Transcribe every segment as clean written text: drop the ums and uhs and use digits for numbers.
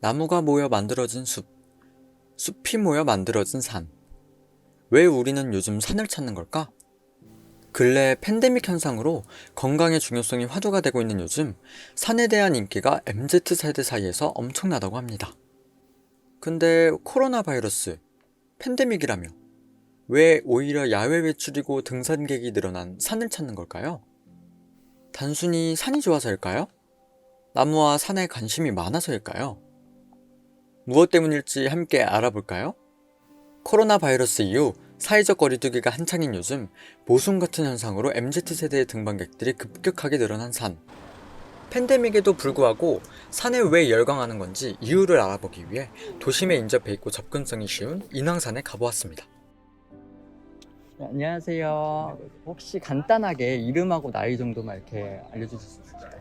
나무가 모여 만들어진 숲, 숲이 모여 만들어진 산. 왜 우리는 요즘 산을 찾는 걸까? 근래 팬데믹 현상으로 건강의 중요성이 화두가 되고 있는 요즘 산에 대한 인기가 MZ세대 사이에서 엄청나다고 합니다. 근데 코로나 바이러스, 팬데믹이라며 왜 오히려 야외 외출이고 등산객이 늘어난 산을 찾는 걸까요? 단순히 산이 좋아서일까요? 나무와 산에 관심이 많아서일까요? 무엇 때문일지 함께 알아볼까요? 코로나 바이러스 이후 사회적 거리두기가 한창인 요즘 모순 같은 현상으로 MZ세대의 등반객들이 급격하게 늘어난 산. 팬데믹에도 불구하고 산에 왜 열광하는 건지 이유를 알아보기 위해 도심에 인접해 있고 접근성이 쉬운 인왕산에 가보았습니다. 네, 안녕하세요. 혹시 간단하게 이름하고 나이 정도만 이렇게 알려주실 수 있을까요?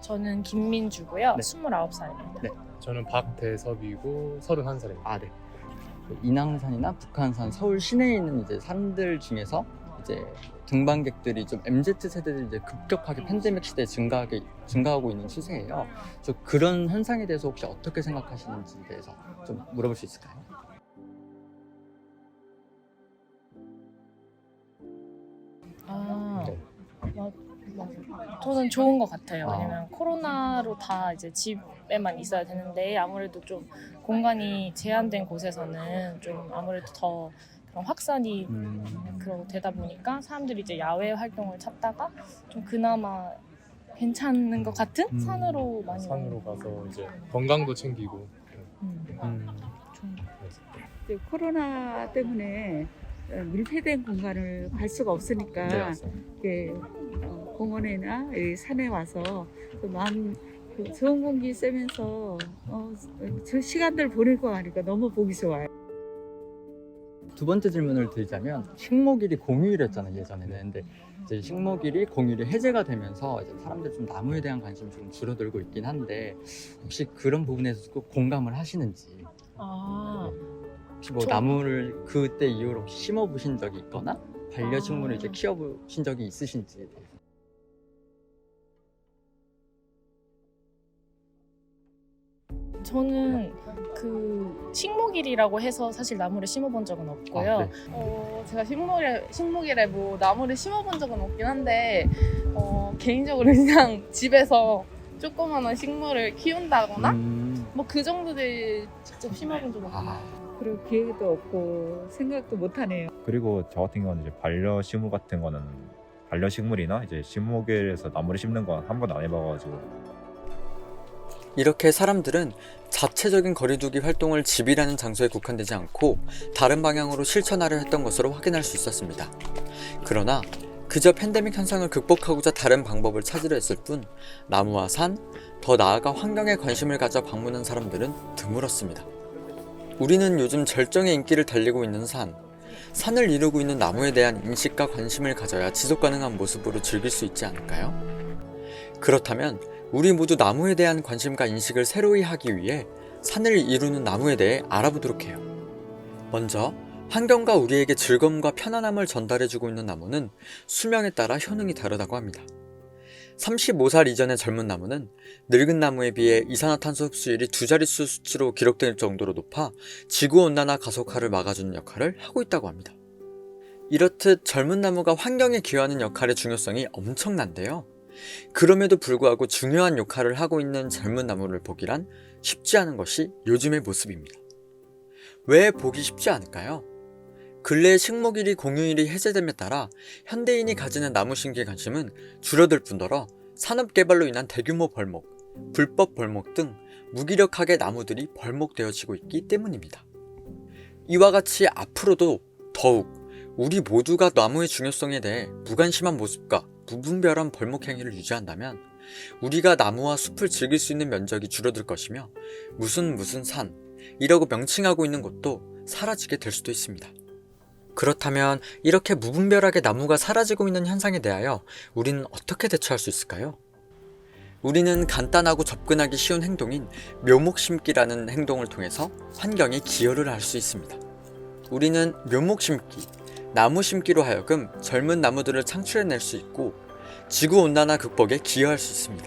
저는 김민주고요. 네. 29살입니다. 네. 저는 박대섭이고 31살입니다. 아, 네. 인왕산이나 북한산, 서울 시내에 있는 이제 산들 중에서 이제 등반객들이 좀 MZ 세대들이 이제 급격하게 팬데믹 시대에 증가하고 있는 추세예요. 그래서 그런 현상에 대해서 혹시 어떻게 생각하시는지에 대해서 좀 물어볼 수 있을까요? 네. 저는 좋은 것 같아요. 아. 왜냐면 코로나로 다 이제 집에만 있어야 되는데 아무래도 좀 공간이 제한된 곳에서는 좀 아무래도 더 그런 확산이 그러고 되다 보니까 사람들이 이제 야외 활동을 찾다가 좀 그나마 괜찮은 것 같은 산으로 많이 산으로 가서 이제 건강도 챙기고 좀 이제 코로나 때문에 밀폐된 공간을 갈 수가 없으니까 네. 이렇게 공원이나 이 산에 와서 또 마음 좋은 공기 쐬면서 저 시간들 보내고 하니까 너무 보기 좋아요. 두 번째 질문을 드리자면 식목일이 공휴일이었잖아요, 예전에는. 근데 이제 식목일이 공휴일이 해제가 되면서 이제 사람들 좀 나무에 대한 관심이 좀 줄어들고 있긴 한데 혹시 그런 부분에서 꼭 공감을 하시는지, 혹시 뭐 나무를 그때 이후로 혹시 심어 보신 적이 있거나 반려식물을 이제 키워 보신 적이 있으신지에 대해서. 저는 그 식목일이라고 해서 사실 나무를 심어본 적은 없고요. 아, 네. 제가 식목일에 뭐 나무를 심어본 적은 없긴 한데 개인적으로 그냥 집에서 조그마한 식물을 키운다거나 뭐 그 정도들 직접 심어본 적은 없어요. 그리고 기회도 없고 생각도 못하네요. 그리고 저 같은 경우는 이제 반려식물 같은 거는 반려식물이나 이제 식목일에서 나무를 심는 건 한 번도 안 해봐가지고. 이렇게 사람들은 자체적인 거리두기 활동을 집이라는 장소에 국한되지 않고 다른 방향으로 실천하려 했던 것으로 확인할 수 있었습니다. 그러나 그저 팬데믹 현상을 극복하고자 다른 방법을 찾으려 했을 뿐 나무와 산, 더 나아가 환경에 관심을 가져 방문한 사람들은 드물었습니다. 우리는 요즘 절정의 인기를 달리고 있는 산을 이루고 있는 나무에 대한 인식과 관심을 가져야 지속 가능한 모습으로 즐길 수 있지 않을까요? 그렇다면 우리 모두 나무에 대한 관심과 인식을 새로이 하기 위해 산을 이루는 나무에 대해 알아보도록 해요. 먼저 환경과 우리에게 즐거움과 편안함을 전달해주고 있는 나무는 수명에 따라 효능이 다르다고 합니다. 35살 이전의 젊은 나무는 늙은 나무에 비해 이산화탄소 흡수율이 2자릿수 수치로 기록될 정도로 높아 지구온난화 가속화를 막아주는 역할을 하고 있다고 합니다. 이렇듯 젊은 나무가 환경에 기여하는 역할의 중요성이 엄청난데요. 그럼에도 불구하고 중요한 역할을 하고 있는 젊은 나무를 보기란 쉽지 않은 것이 요즘의 모습입니다. 왜 보기 쉽지 않을까요? 근래 식목일이 공휴일이 해제됨에 따라 현대인이 가지는 나무 심기에 관심은 줄어들 뿐더러 산업개발로 인한 대규모 벌목, 불법 벌목 등 무기력하게 나무들이 벌목되어지고 있기 때문입니다. 이와 같이 앞으로도 더욱 우리 모두가 나무의 중요성에 대해 무관심한 모습과 무분별한 벌목 행위를 유지한다면 우리가 나무와 숲을 즐길 수 있는 면적이 줄어들 것이며 무슨 산 이라고 명칭하고 있는 곳도 사라지게 될 수도 있습니다. 그렇다면 이렇게 무분별하게 나무가 사라지고 있는 현상에 대하여 우리는 어떻게 대처할 수 있을까요? 우리는 간단하고 접근하기 쉬운 행동인 묘목 심기라는 행동을 통해서 환경에 기여를 할 수 있습니다. 우리는 묘목 심기, 나무 심기로 하여금 젊은 나무들을 창출해낼 수 있고 지구온난화 극복에 기여할 수 있습니다.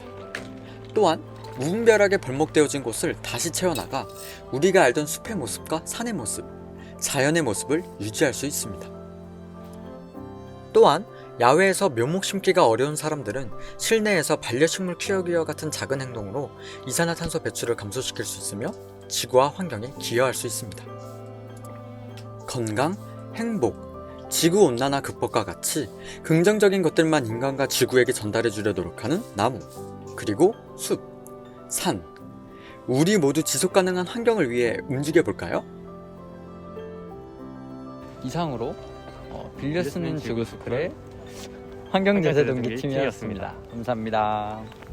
또한 무분별하게 벌목되어진 곳을 다시 채워나가 우리가 알던 숲의 모습과 산의 모습, 자연의 모습을 유지할 수 있습니다. 또한 야외에서 묘목 심기가 어려운 사람들은 실내에서 반려식물 키우기와 같은 작은 행동으로 이산화탄소 배출을 감소시킬 수 있으며 지구와 환경에 기여할 수 있습니다. 건강, 행복, 지구온난화 극복과 같이 긍정적인 것들만 인간과 지구에게 전달해 주려 노력하는 나무, 그리고 숲, 산. 우리 모두 지속 가능한 환경을 위해 움직여 볼까요? 이상으로 빌려 쓰는 지구스쿨의 환경재생동기 팀이었습니다. 감사합니다.